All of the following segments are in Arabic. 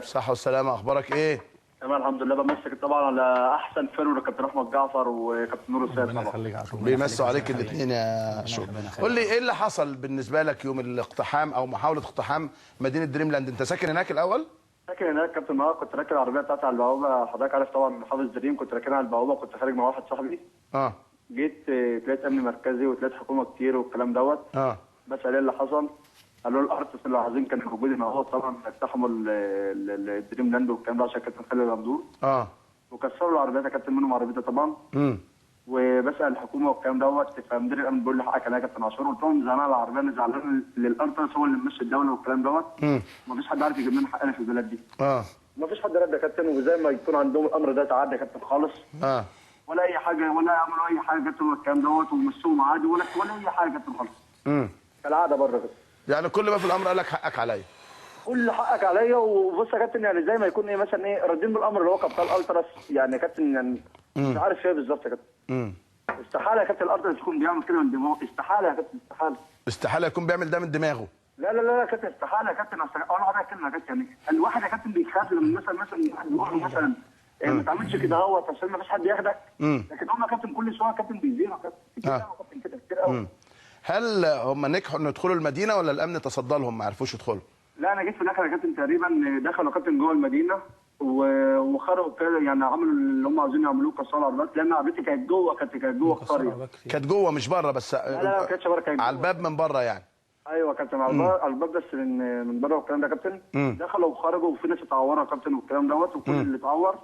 صحة والسلامة، أخبارك إيه؟ تمام الحمد لله. بمسك طبعا على أحسن فريق كابتن أحمد جعفر وكابتن نور السيد ربنا طبعا. يخليك يا عاشور. بيمسوا عليك الاثنين يا شو. قول لي إيه اللي حصل بالنسبة لك يوم الاقتحام أو محاولة اقتحام مدينة دريملاند؟ أنت ساكن هناك الأول؟ فاكر هناك كابتن نهار كنت راكن العربية بتاعتي على البوابة، حضرتك عارف طبعا محافظ دريم، كنت راكنها على البوابة وكنت خارج مع واحد صاحبي. جيت لقيت أمن مركزي وتلاقيت حكومة كتير والكلام دوت. بس عليه اللي حصل قالوا الارتس اللي عايزين كانوا موجودين هنا اهو، طبعا اقتحموا الدريم لاند والكلام ده عشان كابتن خالد ممدوح. وكسروا العربيات يا كابتن، منهم عربيتي طبعا. وبسال الحكومه والكلام دوت، فمدير الامن بيقول لي حقك عليا يا كابتن عاشور. قلت لهم زعلان على العربيه، انا زعلان للارتس هو اللي ماشي الدوله والكلام دوت. مفيش حد عارف يجيب لنا حقنا في البلد دي. مفيش حد رد يا كابتن، وزي ما يكون عندهم الامر ده تعدى يا كابتن خالص. ولا اي حاجه، ولا يعملوا اي حاجه يا كابتن والكلام دوت، ومشوهم عادي ولا اي حاجه يا كابتن خالص. كالعاده بره كده. يعني كل ما في الامر قال لك حقك عليا. كل حقك عليا. وبص يا كابتن، يعني زي ما يكون ايه مثلا ايه راضيين بالامر اللي هو بتاع الالتراس، يعني يا كابتن يعني مش عارف ايه بالظبط يا كابتن. استحاله يا كابتن الالتراس يكون بيعمل كده من دماغه، استحاله يا كابتن، استحاله يكون بيعمل ده من دماغه. لا لا لا يا كابتن، استحاله يا كابتن. اقول لحضرتك كلمه يا كابتن، يعني الواحد يا كابتن بيخاف لما مثلا واحد يقول له مثلا ما تعملش كده اهوت عشان ما فيش حد ياخدك. لكن هم يا كابتن كل شويه يا كابتن بيزيدوا يا كابتن كده كتير قوي. هل هم نجحوا انه يدخلوا المدينه ولا الامن تصدى لهم ما عرفوش يدخلوا؟ لا انا جيت في الاخر يا كابتن، تقريبا دخلوا كابتن جوه المدينه وخرجوا كده، يعني عملوا اللي هم عاوزين يعملوه، كسروا العربيات، لان عربيتي كانت جوه القريه. كانت جوه مش بره بس؟ لا لا ما كانتش بره، كانت على الباب من بره يعني. ايوه يا كابتن، على الباب بس من بره والكلام ده يا كابتن. دخلوا وخرجوا، وفي ناس اتعوروا يا كابتن والكلام دوت، وكل اللي اتعور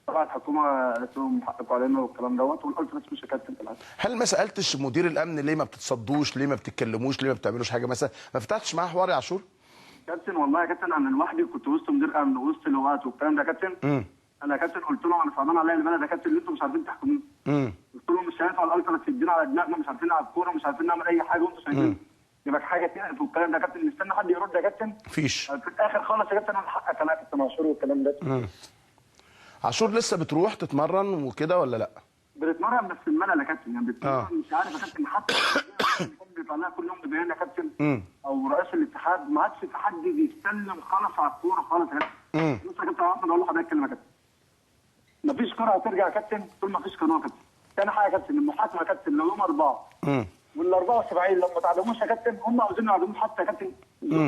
طبعا الحكومه قالت لهم حقكم علينا والكلام دوت، والالتراس مش يا كابتن. هل ما سالتش مدير الامن ليه ما بتتصدوش، ليه ما بتتكلموش، ليه ما بتعملوش حاجه مثلا؟ ما فتحتش معاه حوار يا عاشور؟ كابتن والله يا كابتن انا لوحدي كنت وسط مدير امن ووسط لغات والكلام ده يا كابتن. انا يا كابتن قلت لهم انا صعبان عليا البلد يا كابتن اللي انتم مش عارفين تحكموه. قلت لهم مش هينفع الالتراس يدينا على دماغنا، مش عارفين نلعب كوره، مش عارفين نعمل اي حاجه، وانتم شايفين يبقى حاجه تقرف والكلام ده يا كابتن. نستنى حد يرد يا كابتن؟ مفيش. في الاخر خالص يا كابتن انا حقك عليا يا كابتن عاشور والكلام ده. عاشور لسه بتروح تتمرن وكده ولا لا؟ بنتمرن بس الملل يا كابتن، يعني بتتمرن مش عارف يا كابتن، حتى بيطلع لها كل يوم بيبين يا كابتن او رئيس الاتحاد ما عادش في حد بيتكلم خالص على الكوره خالص يا كابتن. لسه يا كابتن اقول لحضرتك كلمه يا كابتن، مفيش كوره هترجع يا كابتن طول ما فيش قانون يا كابتن. ثاني حاجه يا كابتن، المحاكمه يا كابتن لو يوم 4 وال 74 لو ما تعدموش يا كابتن، هم عاوزين يعدموه حتى يا كابتن،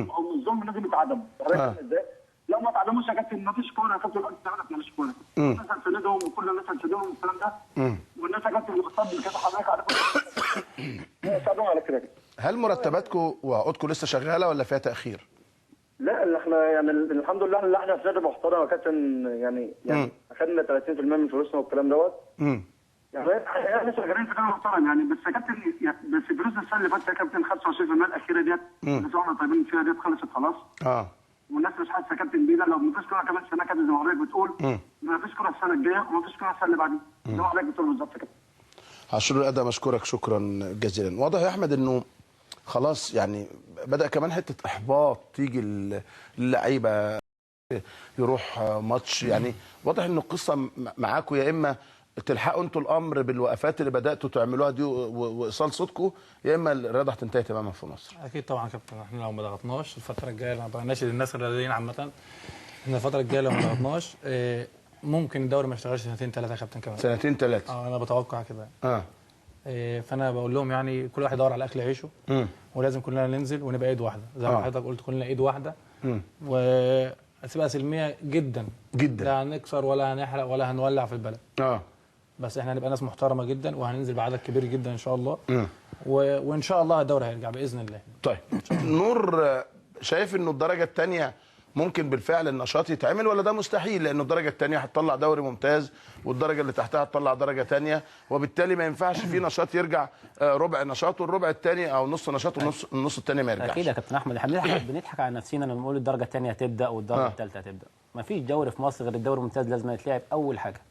او الظلم لازم يتعدم. ازاي؟ لو ما تعلموش يا كابتن مفيش كوره يا كابتن، الارض بتاعتك مفيش كوره. الناس هتساندهم وكل الناس هتساندهم والكلام ده. والناس يا كابتن اللي بتصدي كده حضرتك عارفهم يساعدوهم على كده. هل مرتباتكم وعقودكم لسه شغاله ولا فيها تاخير؟ لا اللي احنا يعني الحمد لله اللي احنا في نادي محترم يا كابتن، يعني اخذنا 30% من فلوسنا والكلام دوت. يعني احنا لسه شغالين في نادي محترم يعني، بس يا كابتن بس فلوسنا السنه اللي فاتت يا كابتن 25% الاخيره ديت اللي احنا طيبين فيها ديت خلصت خلاص. والناس مش حاسه كابتن بينا لو مفيش كوره كمان سنه كده زي ما حضرتك بتقول، مفيش كوره السنه الجايه ومفيش كوره السنه اللي بعديها زي ما حضرتك بتقول بالظبط كده. عاشور الادهم اشكرك شكرا جزيلا. واضح يا احمد انه خلاص يعني بدا كمان حته احباط تيجي اللعيبه يروح ماتش، يعني واضح ان القصه معاكم يا اما تلحقوا انتوا الامر بالوقفات اللي بداتوا تعملوها دي وايصال صوتكم، يا اما الرياضه هتنتهي تماما في مصر. اكيد طبعا يا كابتن، احنا لو ما ضغطناش الفتره الجايه، ما بقناش للناس الرياضيين عامه، احنا الفتره الجايه لو ما ضغطناش ممكن الدوري ما يشتغلش سنتين ثلاثه يا كابتن كمان. سنتين ثلاثه انا بتوقع كده. فانا بقول لهم يعني كل واحد يدور على اكل يعيشه، ولازم كلنا ننزل ونبقى ايد واحده زي ما حضرتك قلت، كلنا ايد واحده، وهتبقى سلميه جدا جدا، لا هنكسر ولا هنحرق ولا هنولع في البلد. بس احنا هنبقى ناس محترمه جدا، وهننزل بعدد كبير جدا ان شاء الله. وان شاء الله الدوري هيرجع باذن الله. طيب نور، شايف انه الدرجه الثانيه ممكن بالفعل النشاط يتعمل ولا ده مستحيل؟ لانه الدرجه الثانيه هتطلع دوري ممتاز والدرجه اللي تحتها هتطلع درجه ثانيه، وبالتالي ما ينفعش في نشاط يرجع ربع نشاط والربع الثاني او نص نشاط والنص الثاني ما يرجعش. اكيد يا كابتن احمد، احنا بنضحك على نفسنا لما نقول الدرجه الثانيه هتبدا والدرجه الثالثه هتبدا. ما فيش دوري في مصر غير الدوري الممتاز، لازم يتلعب اول حاجه.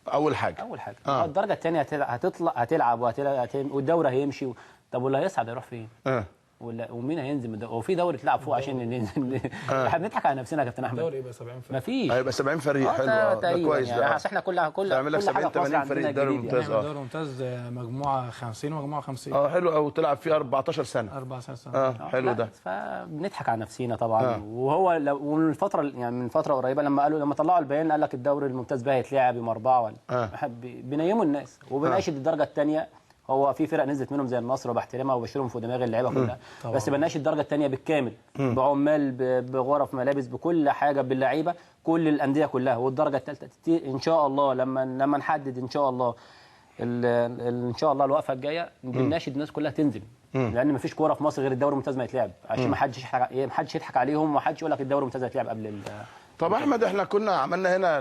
الدرجه الثانيه هتطلع هتلعب والدوري هيمشي. طب واللي هيصعد هيروح فين؟ ومين هينزل هو في دوري تلعب فوق عشان ننزل؟ احنا بنضحك على نفسنا يا كابتن احمد. الدوري يبقى 70 فريق، مفيش هيبقى 70 فريق. حلو ده كويس يعني. ده. اصل احنا كل تعمل لك 70 80 فريق الدوري الممتاز. الدوري الممتاز مجموعه 50 ومجموعه 50. حلو، او تلعب فيه 14 سنه. 14 سنه. حلو ده. فبنضحك على نفسينا طبعا. وهو من فتره يعني من فتره قريبه لما طلعوا البيان قال لك الدوري الممتاز بقى هيتلعب يوم 4 ولا بينيموا الناس وبنعيش الدرجه الثانيه. هو في فرق نزلت منهم زي النصر وبحترمها وبشيلهم في دماغ اللعيبه كلها، بس بنناقش الدرجه الثانيه بالكامل، بعمال بغرف ملابس بكل حاجه باللعيبه كل الانديه كلها. والدرجه الثالثه ان شاء الله لما نحدد ان شاء الله ان شاء الله الوقفه الجايه بنناشد الناس كلها تنزل، لان مفيش كوره في مصر غير الدوري الممتاز ما يتلعب، عشان ما حدش يضحك عليهم وما حدش يقول لك الدوري الممتاز هيتلعب قبل طب احمد، احنا كنا عملنا هنا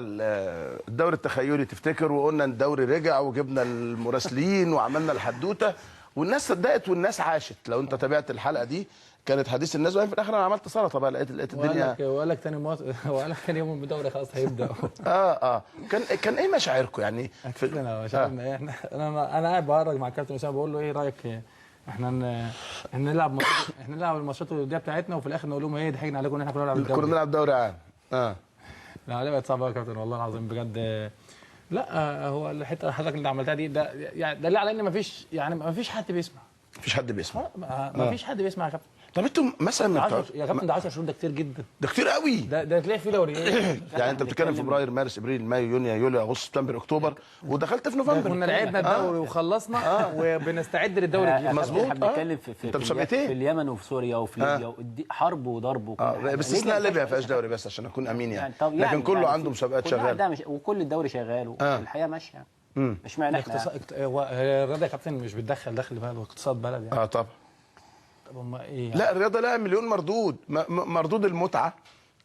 الدوري التخيلي تفتكر، وقلنا ان الدوري رجع وجبنا المراسلين وعملنا الحدوته والناس صدقت والناس عاشت. لو انت تابعت الحلقه دي كانت حديث الناس، وفي الاخر انا عملت سلطه بقى، لقيت الدنيا. وقال لك تاني يوم الدوري خلاص هيبدا. كان ايه مشاعركم يعني؟ مشاعرنا ايه؟ انا قاعد بهرج مع الكابتن اسامه بقول له ايه رايك احنا نلعب الماتشات الوديه بتاعتنا وفي الاخر نقول لهم ايه ضحكنا عليكم ان احنا كنا بنلعب دوري عام. لا عليه بقت صعبه يا كابتن والله العظيم بجد. لا هو الحته اللي حضرتك اللي عملتها دي ده يعني دليل على ان مفيش حد بيسمع. مفيش حد بيسمع. مفيش حد بيسمع يا كابتن. طب انتم مثلا يا كابتن ده 10 شهور ده كتير جدا. ده كتير قوي. ده تلاقي فيه دوريين. يعني انت بتتكلم فبراير مارس ابريل مايو يونيو يوليو اغسطس سبتمبر اكتوبر ودخلت في نوفمبر. كنا لعبنا الدوري وخلصنا وبنستعد للدوري الجديد. مظبوط. احنا بنتكلم في اليمن وفي سوريا وفي ليبيا حرب وضرب باستثناء ليبيا ما فيهاش دوري بس عشان اكون امين يعني. لكن كله عنده مسابقات شغاله وكل الدوري شغال والحياه ماشيه. مش معنى احنا الرياضه يا كابتن مش بتدخل دخل بلد واقتصاد بلد يعني. طبعا. طب هم ايه؟ لا الرياضه لها مليون مردود. مردود المتعه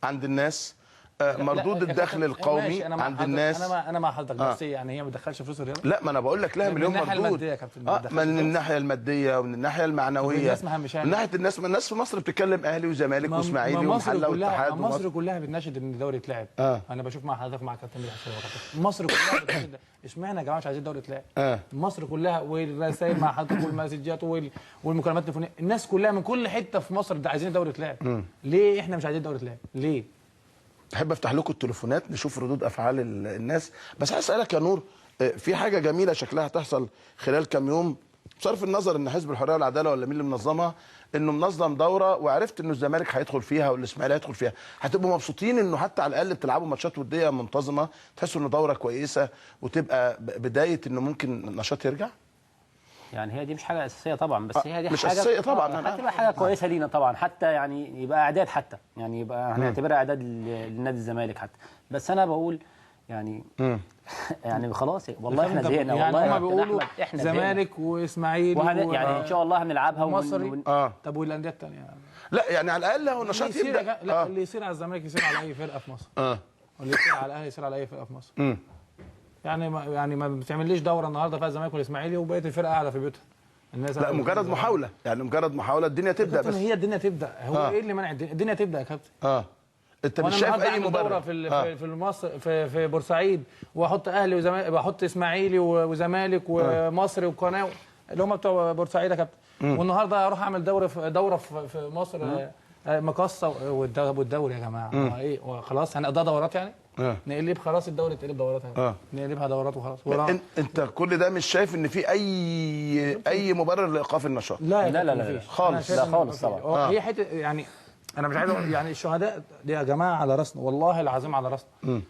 عند الناس، مردود الدخل القومي عند الناس. انا مع حضرتك بس يعني هي ما بتدخلش فلوس الرياضه. لا ما انا بقول لك لها مليون مردود. من الناحيه الماديه يا كابتن. من الناحيه الماديه ومن الناحيه المعنويه. من ناحيه الناس في مصر بتتكلم اهلي وزمالك واسماعيلي ومحله واتحاد. مصر كلها بتناشد ان الدوري يتلعب. انا بشوف مع حضرتك مع كابتن مصر كلها بتناشد. اشمعنى يا جماعه مش عايزين الدوري يتلعب؟ مصر كلها والرسائل مع حضرتك والمسجات والمكالمات التليفونيه، الناس كلها من كل حته في مصر عايزين الدوري يتلعب. ليه احنا مش عايزين الدوري يتلعب؟ ليه؟ احب افتح لكم التليفونات نشوف ردود افعال الناس. بس عايز اسالك يا نور، في حاجه جميله شكلها هتحصل خلال كام يوم بصرف النظر ان حزب الحريه والعداله ولا مين اللي منظمها، انه منظم دوره وعرفت انه الزمالك هيدخل فيها والاسماعيلي هيدخل فيها، هتبقوا مبسوطين انه حتى على الاقل بتلعبوا ماتشات وديه منتظمه، تحسوا انه دوره كويسه وتبقى بدايه انه ممكن النشاط يرجع؟ يعني هي دي مش حاجه اساسيه طبعا، بس هي دي مش حاجه اساسيه طبعا. هتبقى حاجه كويسه لينا طبعا، حتى يعني يبقى اعداد، حتى يعني يبقى هنعتبرها اعداد لنادي الزمالك حتى. بس انا بقول يعني يعني خلاص والله احنا زهقنا. يعني والله هم بيقولوا احنا زمالك واسماعيلي يعني ان شاء الله هنلعبها ومصري. طب والانديه الثانيه يعني. لا يعني على الاقل هو النشاط يبدا. لا اللي يصير على الزمالك يصير على اي فرقه في مصر. واللي يصير على الاهلي يصير على اي فرقه في مصر. يعني ما بتعملش دوره النهارده فيها الزمالك والاسماعيلي وبقيه الفرقه قاعده في بيوتها. لا مجرد محاوله، يعني مجرد محاوله الدنيا تبدا. بس هي الدنيا تبدا. هو ايه اللي منع الدنيا تبدا يا كابتن؟ انت مش شايف اي مبرر في مصر في بورسعيد واحط اهلي وزمالك، واحط اسماعيلي وزمالك ومصري وقناه اللي هم بتوع بورسعيد يا كابتن. والنهارده اروح اعمل دوره في مصر مقصه والدوري يا جماعه ايه خلاص هنقضيها دورات يعني؟ نقلب خلاص الدوري تقلب دورات نقلبها دورات وخلاص. انت كل ده مش شايف ان في اي مبرر لايقاف النشاط؟ لا خالص. لا خالص طبعا. هي حته يعني انا مش عايز يعني الشهداء دي يا جماعه على راسنا والله العظيم على راسنا.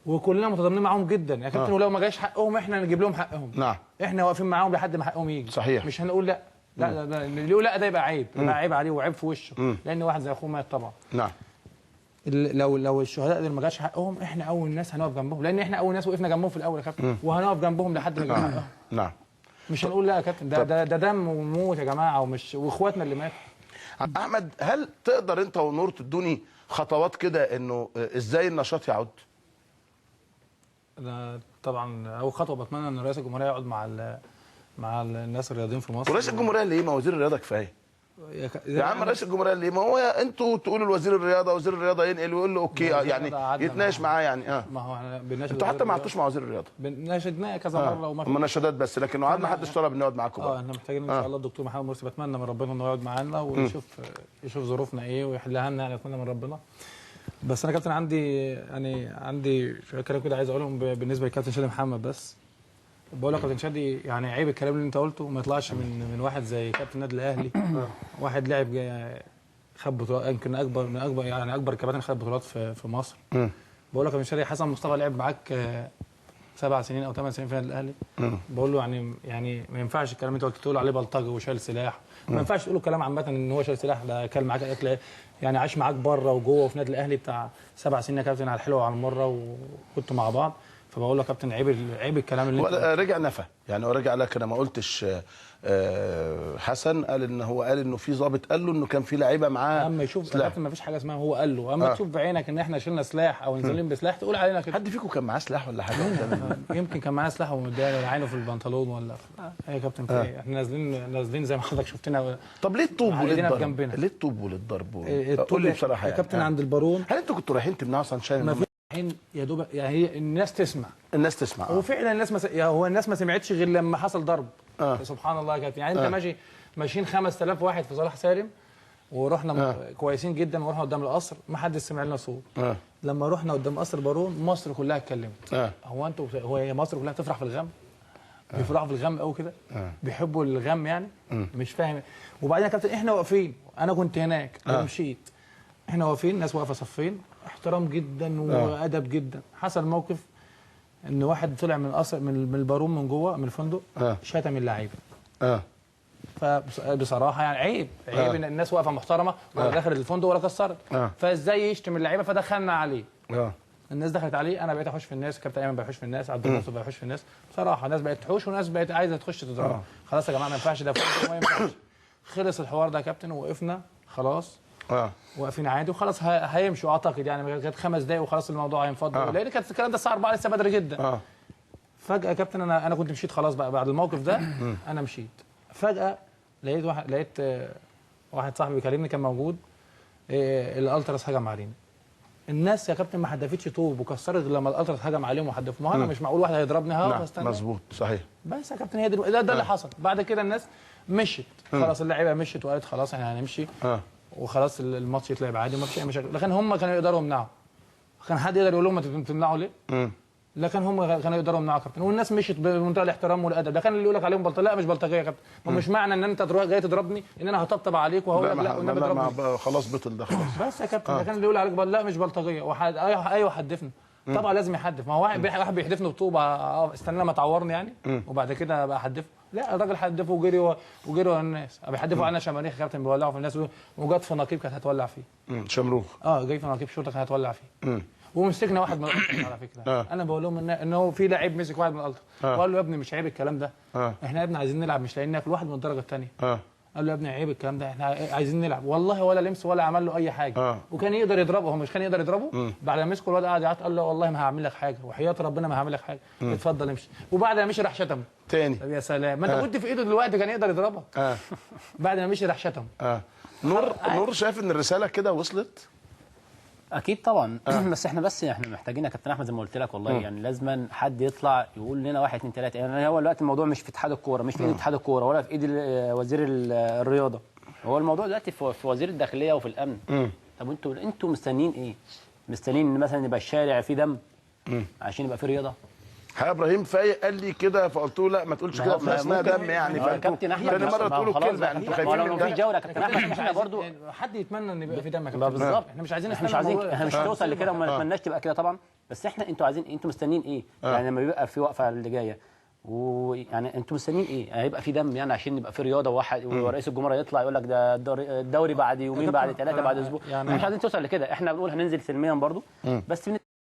وكلنا متضامنين معاهم جدا يا كابتن. ولو ما جاش حقهم احنا نجيب لهم حقهم. نعم. احنا واقفين معاهم لحد ما حقهم يجي. صحيح. مش هنقول لا اللي يقول لا ده يبقى عيب. يبقى عيب عليه وعيب في وشه. لان واحد زي اخوه مات طبعا. نعم. لو الشهداء دول ما جاش حقهم احنا اول ناس هنقف جنبهم، لان احنا اول ناس وقفنا جنبهم في الاول يا كابتن. وهنقف جنبهم لحد ما يجي حقهم. نعم. مش هنقول لا يا كابتن ده دم وموت يا جماعه واخواتنا اللي ماتوا. احمد، هل تقدر انت ونور تدوني خطوات كده انه ازاي النشاط يعود؟ انا طبعا اول خطوه بتمنى ان رئيس الجمهوريه يقعد مع الناس الرياضيين في مصر. رئيس الجمهوريه ليه؟ ما وزير الرياضه كفايه. يا عم رئيس الجمهوريه ليه؟ ما هو انتوا تقولوا لوزير الرياضه، وزير الرياضه ينقل ويقول له اوكي يعني يتناقش معاه يعني. ما هو احنا بنناشد انتوا حتى ما قعدتوش مع وزير الرياضه. ناشدناه كذا مره وما مناشدات بس، لكن وعد ما حدش طلب انه يقعد معاكم بقى. احنا محتاجين ان شاء الله الدكتور محمد مرسي، بتمنى من ربنا انه يقعد معانا ويشوف ظروفنا ايه ويحلها لنا، يعني اتمنى من ربنا. بس انا كابتن عندي شويه كلام كده عايز اقولهم بالنسبه للكابتن شادي محمد. بس بقول لك كابتن شادي، يعني عيب الكلام اللي انت قلته ما يطلعش من واحد زي كابتن النادي الاهلي. واحد لاعب خد بطولات، يمكن اكبر كباتن خد بطولات في مصر. بقول لك يا كابتن شادي، حسن مصطفى لعب معاك 7 سنين او 8 سنين في النادي الاهلي. بقول له يعني ما ينفعش الكلام اللي انت قلت تقول عليه بلطجي وشايل سلاح. ما ينفعش تقول له كلام عامه ان هو شايل سلاح. ده كان معاك اكل، يعني عاش معاك بره وجوه في النادي الاهلي بتاع 7 سنين يا كابتن، على الحلوه وعلى المره، وكنتوا مع بعض. فبقول له يا كابتن عيب الكلام اللي انت رجع نفى، يعني هو رجع لك. انا ما قلتش حسن قال ان هو قال انه في ضابط قال له انه كان في لعيبه معاه. اما يشوف يا كابتن ما فيش حاجه اسمها هو قال له. اما تشوف بعينك ان احنا شلنا سلاح او نازلين بسلاح تقول علينا كده. حد فيكم كان معاه سلاح ولا حاجه؟ يمكن كان معاه سلاح ومديها عينه في البنطلون ولا ايه يا كابتن؟ احنا نازلين زي ما حضرتك شفتنا. طب ليه الطوب وللضرب؟ ليه الطوب وللضرب؟ قول لي بصراحه يا كابتن. عند البارون هل انتوا كنتوا رايحين تمنعوا سانشاين؟ يا دوب يعني هي الناس تسمع. وفعلا الناس ما سمعتش غير لما حصل ضرب. سبحان الله يا كابتن. يعني انت ماشيين 5000 واحد في صلاح سالم، ورحنا كويسين جدا، ورحنا قدام القصر ما حدش سمع لنا صوت. لما رحنا قدام قصر بارون مصر كلها اتكلمت. هي مصر كلها بتفرح في الغم؟ بيفرحوا في الغم قوي كده؟ بيحبوا الغم يعني؟ مش فاهم. وبعدين يا كابتن احنا واقفين، انا كنت هناك ومشيت، احنا واقفين، ناس واقفه صفين، احترام جدا وادب جدا. حصل موقف ان واحد طلع من القصر من البارون من جوه من الفندق، شتم اللعيبه. فبصراحه يعني عيب ان الناس واقفه محترمه ولا دخلت الفندق ولا كسرت. فازاي يشتم اللعيبه؟ فدخلنا عليه. الناس دخلت عليه، انا بقيت احوش في الناس، كابتن ايمن بيحوش في الناس، عبد الناصر بيحوش في الناس. بصراحه الناس بقت تحوش وناس بقت عايزه تخش تضرب. خلاص يا جماعه ما ينفعش، ده فندق ما ينفعش. خلص الحوار ده يا كابتن، وقفنا خلاص. واقفين عادي وخلاص هيمشوا اعتقد، يعني كانت 5 دقايق وخلاص الموضوع هينفض. لان كانت الكلام ده الساعه 4 لسه بدري جدا. فجاه يا كابتن انا كنت مشيت خلاص بقى بعد الموقف ده. انا مشيت فجاه لقيت واحد صاحبي بيكلمني كان موجود. الالتراس هجم علينا. الناس يا كابتن ما حدفتش طوب وكسرت لما الالتراس هجم عليهم وحدفوا. ما انا مش معقول واحد هيضربني استنى. مظبوط صحيح. بس يا كابتن هي ده اللي حصل. بعد كده الناس مشت خلاص، اللعيبه مشت وقالت خلاص احنا هنمشي. وخلاص الماتش يتلعب عادي وما فيش اي مشاكل. لكن هم كانوا يقدروا يمنعوا. كان حد يقدر يقول لهم تمنعوا ليه؟ لكن هم كانوا يقدروا يمنعوا يا كابتن، والناس مشت بمنتهى الاحترام والادب. لكن اللي يقول لك عليهم بلطجيه، لا مش بلطجيه يا كابتن. مش معنى ان انت جاي تضربني ان انا هطبطب عليك وهقول لك لا والنبي تضربني. خلاص بطل ده خلاص. بس يا كابتن لكن اللي يقول عليك لا مش بلطجيه ايوه حدفنا. طبعا لازم يحدف. ما هو واحد بيحدفني بطوبه استنى لما تعورني يعني وبعد كده بقى احدفه. لا الراجل حدفه وجري الناس بيحدفوا علينا شماريخ يا كابتن، بيولعوا في الناس. وجت في نقيب كانت هتولع فيه. شمروخ. جاي في نقيب شرطه كانت هتولع فيه. ومسكنا واحد من الالتراس على فكره. انا بقول لهم ان هو في لاعب مسك واحد من الالتراس وقال له يا ابني مش عيب الكلام ده. احنا يا ابني عايزين نلعب مش لاقيين ناكل. واحد من الدرجه الثانيه قال له يا ابني عيب الكلام ده، احنا عايزين نلعب. والله ولا لمس ولا عمل له اي حاجه. وكان يقدر يضربه. هو مش كان يقدر يضربه؟ بعد ما مسكه الواد قعد يعيط قال له والله ما هعمل لك حاجه وحياه ربنا ما هعمل لك حاجه. اتفضل امشي. وبعد ما مشي راح شتمه تاني. طب يا سلام، ما انت كنت في ايده دلوقتي كان يقدر يضربك. بعد ما مشي راح شتمه. نور شايف ان الرساله كده وصلت؟ اكيد طبعا. بس احنا محتاجين يا كابتن احمد زي ما قلت لك والله. يعني لازم حد يطلع يقول لنا 1 2 3. يعني هو دلوقتي الموضوع مش في اتحاد الكوره، مش في ايد اتحاد الكوره ولا في ايد وزير الرياضه. هو الموضوع دلوقتي في وزير الداخليه وفي الامن. طب انتوا مستنيين ايه؟ مستنيين ان مثلا يبقى الشارع فيه دم عشان يبقى فيه رياضه؟ ابراهيم فايق قال لي كده فقلت له لا ما تقولش كده في اسمها دم يعني. كابتن احمد تاني مره تقولوا الكلمه يعني انتوا خايفين من ده. في جوله كابتن احمد احنا برضه حد يتمنى ان يبقى في دم يا كابتن. بالظبط. احنا مش عايزين احنا مش هنوصل لكده وما نتمناش تبقى كده طبعا. بس انتوا عايزين، انتوا مستنيين ايه؟ يعني لما بيبقى في وقفه اللي جايه ويعني انتوا مستنيين ايه؟ هيبقى في دم يعني عشان يبقى في رياضه ورئيس الجمهوريه يطلع يقول لك ده الدوري بعد يومين بعد 3 بعد اسبوع. يعني مش عايزين توصل لكده. احنا بنقول هننزل سلميا برضه بس